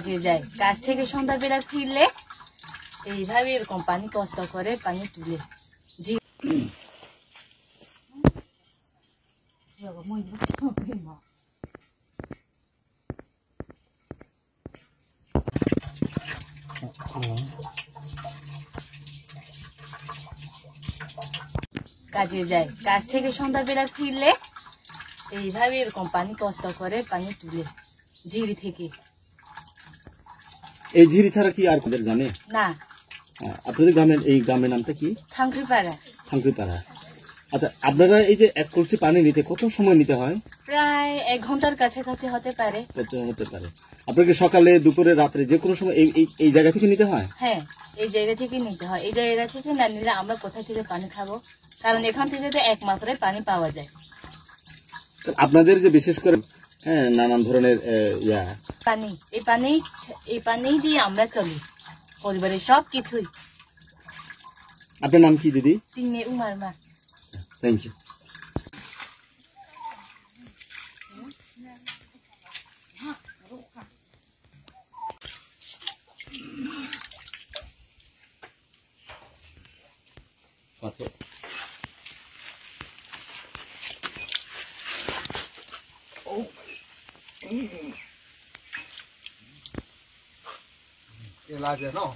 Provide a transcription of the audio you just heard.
কাজে যায়, কাজ থেকে সন্ধ্যাবেলা ফিরলে এইভাবে এরকম পানি কষ্ট করে পানি তুলে। জি কাজে যায়, কাজ থেকে সন্ধ্যাবেলা ফিরলে এইভাবে এরকম পানি কষ্ট করে পানি তুলে ঝিরি থেকে। এই ঝিরি ছাড়া কি আর কোথাও জানে না? আপনাদের গ্রামের এই গ্রামের নামটা কি? থাংকুইপাড়া। থাংকুইপাড়া। আচ্ছা, আপনারা এই যে এক কলসি পানি নিতে কত সময় নিতে হয়? প্রায় 1 ঘন্টার কাছাকাছি হতে পারে। হতে পারে। আপনাকে সকালে, দুপুরে, রাত্রে যে কোনো সময় এই জায়গা থেকে নিতে হয়? হ্যাঁ, এই জায়গা থেকে নিতে হয়। এই জায়গা থেকে না নিলে আমরা কোথা থেকে পানি খাবো? কারণ এখান থেকে তো একমাত্র পানি পাওয়া যায়। আপনাদের যে বিশেষ করে নানান ধরনের পানি, এই পানি দিয়ে আমরা চলি, পরিবারের সব কিছুই। আপনার নাম কি দিদি? চিংড়ি উমার মা। Thank you. লাগে না।